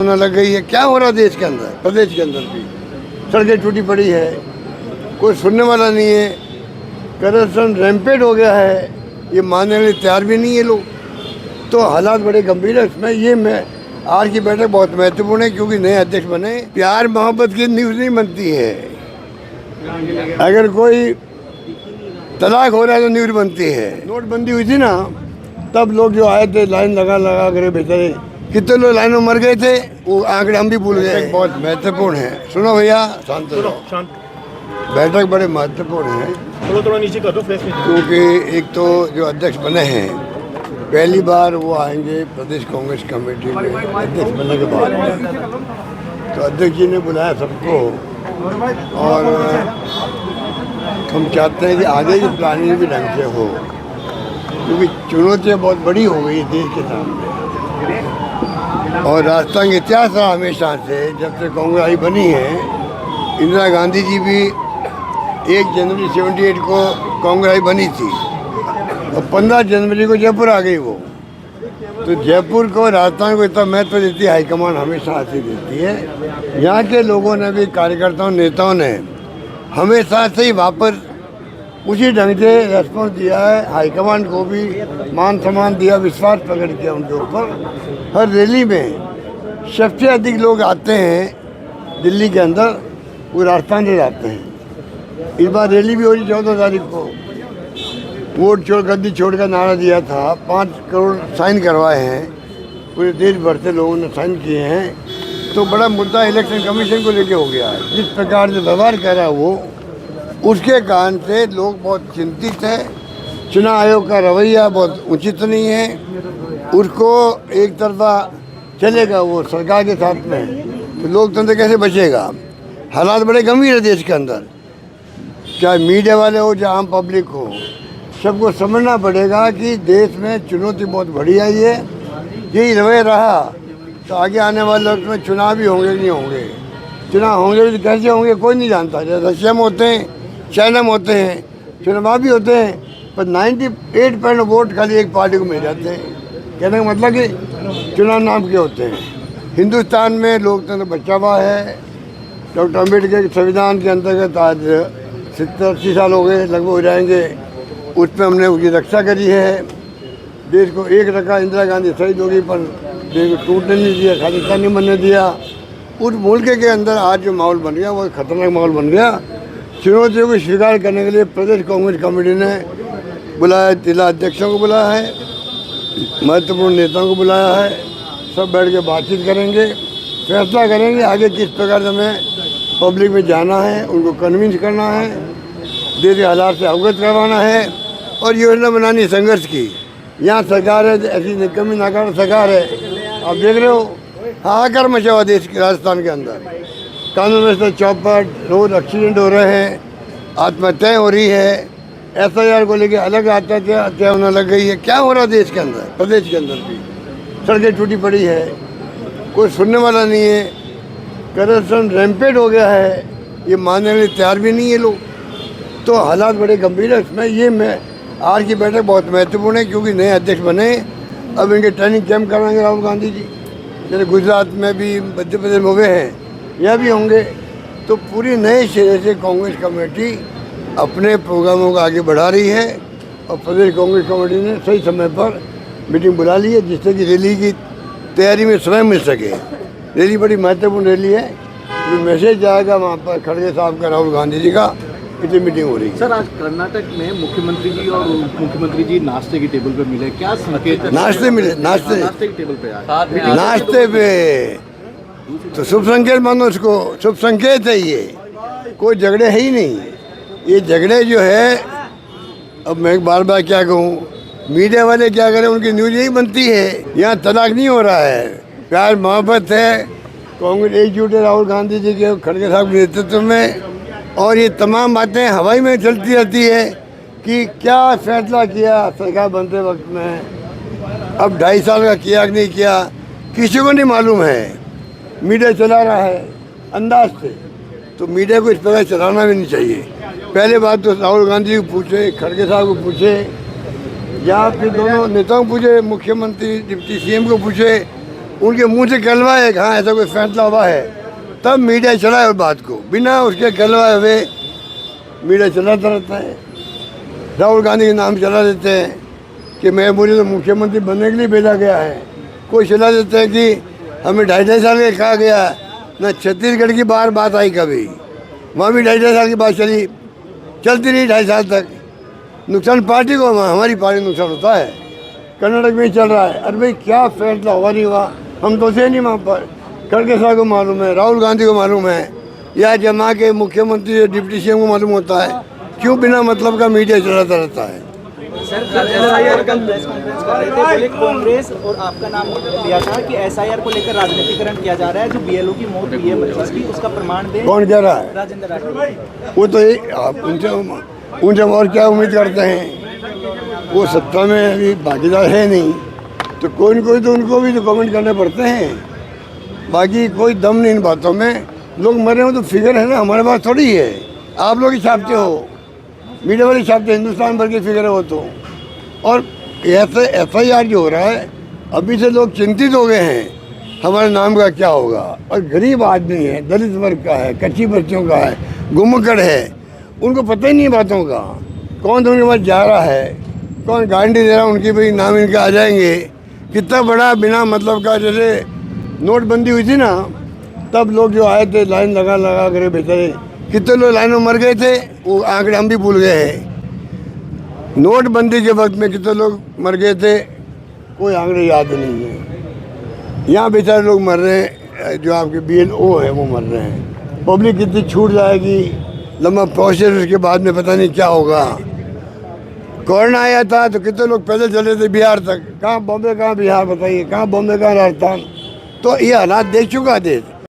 होने लग गई है। क्या हो रहा है देश के अंदर, प्रदेश के अंदर भी सड़कें टूटी पड़ी है, कोई सुनने वाला नहीं है। करप्शन रैम्पेड हो गया है, ये मानने के लिए तैयार भी नहीं है लोग। तो हालात बड़े गंभीर है। इसमें ये मैं आज की बैठक बहुत महत्वपूर्ण है, क्योंकि नए अध्यक्ष बने। प्यार मोहब्बत की न्यूज़ नहीं बनती है। अगर कोई तलाक हो रहा है तो न्यूज़ बनती है। नोटबंदी हुई थी ना, तब लोग जो आए थे लाइन लगा लगा कर बेचारे, कितने लोग लाइन में मर गए थे, वो आंकड़े हम भी भूल गए। बहुत महत्वपूर्ण है। सुनो भैया, शांत रहो। बैठक बड़े महत्वपूर्ण है, थोड़ा नीचे कर दो फ्रेश में। क्योंकि एक तो जो अध्यक्ष बने हैं, पहली बार वो आएंगे प्रदेश कांग्रेस कमेटी में अध्यक्ष बनने के बाद में। तो अध्यक्ष जी ने बुलाया सबको, और हम चाहते हैं कि आगे की प्लानिंग भी ढंग से हो, क्योंकि चुनौतियाँ बहुत बड़ी हो गई देश के सामने। और राजस्थान का इतिहास रहा हमेशा से, जब से कांग्रेस आई बनी है। इंदिरा गांधी जी भी 1 जनवरी 78 को कांग्रेस आई बनी थी, और 15 जनवरी को जयपुर आ गई वो। तो जयपुर को, राजस्थान को इतना महत्व देती है हाईकमान, हमेशा ऐसी देती है। यहाँ के लोगों ने भी, कार्यकर्ताओं नेताओं ने हमेशा से ही वापस उसी ढंग से रेस्पॉन्स दिया है। हाईकमान को भी मान सम्मान दिया, विश्वास प्रकट किया उनके ऊपर। हर रैली में सबसे अधिक लोग आते हैं दिल्ली के अंदर, वो राजस्थान से आते हैं। इस बार रैली भी हो रही 14 तारीख को। वोट छोड़, गद्दी छोड़ का नारा दिया था। 5 करोड़ साइन करवाए हैं, पूरे देश भर से लोगों ने साइन किए हैं। तो बड़ा मुद्दा इलेक्शन कमीशन को लेके हो गया है। जिस प्रकार से व्यवहार कर रहा है वो, उसके कारण से लोग बहुत चिंतित हैं। चुनाव आयोग का रवैया बहुत उचित नहीं है। उसको एक तरफा चलेगा वो सरकार के साथ में, तो लोकतंत्र कैसे बचेगा। हालात बड़े गंभीर है देश के अंदर, चाहे मीडिया वाले हो चाहे आम पब्लिक हो। सबको समझना पड़ेगा कि देश में चुनौती बहुत बड़ी आई है। यही रवैया रहा तो आगे आने वाले वक्त में चुनाव भी होंगे कि नहीं होंगे। चुनाव होंगे तो कैसे होंगे कोई नहीं जानता। जैसे रशिया में होते हैं, चाइना में होते हैं, चुनाव भी होते हैं, पर 98% वोट खाली एक पार्टी को मिल जाते हैं। कहने का मतलब कि चुनाव नाम के होते हैं। हिंदुस्तान में लोकतंत्र बचा हुआ है। डॉक्टर अम्बेडकर के संविधान के अंतर्गत आज 70-80 साल हो गए, लगभग हो जाएंगे। उसमें हमने उसकी रक्षा करी है। देश को एक रखा। इंदिरा गांधी शहीद हो गई, पर देश को टूटने नहीं दिया, खालिस्तान नहीं बनने दिया। उस मुल्क के अंदर आज जो माहौल बन गया वो खतरनाक माहौल बन गया। चुनौतियों को स्वीकार करने के लिए प्रदेश कांग्रेस कमेटी ने बुलाया, जिला अध्यक्षों को बुलाया है, महत्वपूर्ण नेताओं को बुलाया है। सब बैठ के बातचीत करेंगे, फैसला करेंगे आगे किस प्रकार से हमें पब्लिक में जाना है, उनको कन्विंस करना है, देश के हालात से अवगत करवाना है, और योजना बनानी संघर्ष की। यहाँ सरकार है, ऐसी निकम्मी नाकारा सरकार है। आप देख रहे हो हाहाकार मचा हुआ देश के, राजस्थान के अंदर कानून व्यवस्था चौपट, रोज एक्सीडेंट हो रहे हैं, आत्महत्याएँ हो रही है। SIR को लेके अलग आत्महत्या होने लग गई है। क्या हो रहा है देश के अंदर, प्रदेश के अंदर भी सड़कें टूटी पड़ी है, कोई सुनने वाला नहीं है। करप्शन रैम्पेड हो गया है, ये मानने के लिए तैयार भी नहीं है लोग। तो हालात बड़े गंभीर है। इसमें ये मैं आज की बैठक बहुत महत्वपूर्ण है, क्योंकि नए अध्यक्ष बने। अब इनके ट्रेनिंग कैंप कराएंगे राहुल गांधी जी, जैसे गुजरात में भी, मध्य प्रदेश में हुए हैं, यहाँ भी होंगे। तो पूरी नए सिरे से कांग्रेस कमेटी अपने प्रोग्रामों को आगे बढ़ा रही है, और प्रदेश कांग्रेस कमेटी ने सही समय पर मीटिंग बुला ली है, जिससे कि रैली की तैयारी में समय मिल सके। रैली बड़ी महत्वपूर्ण रैली है। जो मैसेज जाएगा वहाँ पर खड़गे साहब का, राहुल गांधी जी का, इतनी मीटिंग हो रही है। सर, आज कर्नाटक में मुख्यमंत्री जी और उप मुख्यमंत्री जी नाश्ते की टेबल पे मिले, क्या संकेत? नाश्ते मिले, नाश्ते की टेबल पे नाश्ते पे तो शुभ संकेत मानो उसको, शुभ संकेत है ये। कोई झगड़े है ही नहीं। ये झगड़े जो है, अब मैं बार बार क्या कहूँ, मीडिया वाले क्या करें, उनकी न्यूज़ यही बनती है। यहाँ तलाक नहीं हो रहा है, प्यार मोहब्बत है। कांग्रेस एकजुट है राहुल गांधी जी के, खड़गे साहब के नेतृत्व में। और ये तमाम बातें हवाई में चलती रहती है कि क्या फैसला किया सरकार बनते वक्त में, अब 2.5 साल का किया कि नहीं किया, किसी को नहीं मालूम है। मीडिया चला रहा है अंदाज से, तो मीडिया को इस प्रकार चलाना भी नहीं चाहिए। पहले बात तो राहुल गांधी को पूछे, खड़गे साहब को पूछे, या फिर दोनों नेताओं को पूछे, मुख्यमंत्री डिप्टी CM को पूछे, उनके मुंह से कहलवाए कि हाँ ऐसा कोई फैसला हुआ है, तब मीडिया चलाए उस बात को। बिना उसके कहलवाए हुए मीडिया चलाता रहता है। राहुल गांधी के नाम चला देते हैं कि मैं मुझे तो मुख्यमंत्री बनने के लिए भेजा गया है। कोई चला देते हैं कि हमें 2.5 साल के कहा गया। न छत्तीसगढ़ की बात आई कभी, वहाँ भी 2.5 साल की बात चलती रही 2.5 साल तक। नुकसान पार्टी को, हमारी पार्टी नुकसान होता है। कर्नाटक में ही चल रहा है। अरे भाई क्या फैसला हुआ नहीं हुआ हम तो से नहीं वहाँ पर। खड़गे साहब को मालूम है, राहुल गांधी को मालूम है, या जमा के मुख्यमंत्री डिप्टी सीएम को मालूम होता है। क्यों बिना मतलब का मीडिया चलाता रहता है? सर, एसआईआर कल प्रेस कॉन्फ्रेंस कर रहे थे, बोले कांग्रेस और आपका नाम लिया था कि एसआईआर को लेकर राजनीतिकरण किया जा रहा है। जो बीएलओ की मौत हुई है 25 की, उसका प्रमाण दें। कौन कह रहा है? राजेंद्र राठौड़। वो तो आप उनसे और क्या उम्मीद करते हैं? वो सत्ता में अभी भागीदार है नहीं, तो कोई न कोई तो उनको भी तो कमेंट करने पड़ते हैं। बाकी कोई दम नहीं इन बातों में। लोग मरे हो तो फिगर है ना, हमारे पास थोड़ी है। आप लोग ही छापते हो, मीडिया वाले छापते, हिंदुस्तान भर की फिगर है वो तो। और ऐसे एफआईआर जो हो रहा है, अभी से लोग चिंतित हो गए हैं हमारे नाम का क्या होगा। और गरीब आदमी है, दलित वर्ग का है, कच्ची बच्चों का है, गुमकड़ है, उनको पता ही नहीं बातों का। कौन तो उनके पास जा रहा है, कौन गारंटी दे रहा है उनकी भाई नाम इनके आ जाएंगे। कितना बड़ा बिना मतलब का, जैसे नोटबंदी हुई थी ना, तब लोग जो आए थे लाइन लगा लगा कर बेचारे, कितने लोग लाइन में मर गए थे, वो आंकड़े हम भी भूल गए हैं। नोटबंदी के वक्त में कितने लोग मर गए थे, कोई आंकड़े याद नहीं है। यहाँ बेचारे लोग मर रहे हैं, जो आपके बीएलओ हैं वो मर रहे हैं। पब्लिक कितनी छूट जाएगी, लंबा प्रोसेस, उसके बाद में पता नहीं क्या होगा। कोरोना आया था तो कितने लोग पैदल चले थे बिहार तक, कहाँ बॉम्बे कहाँ बिहार, बताइए कहाँ बॉम्बे कहाँ राजस्थान। तो ये हालात देख चुका देश।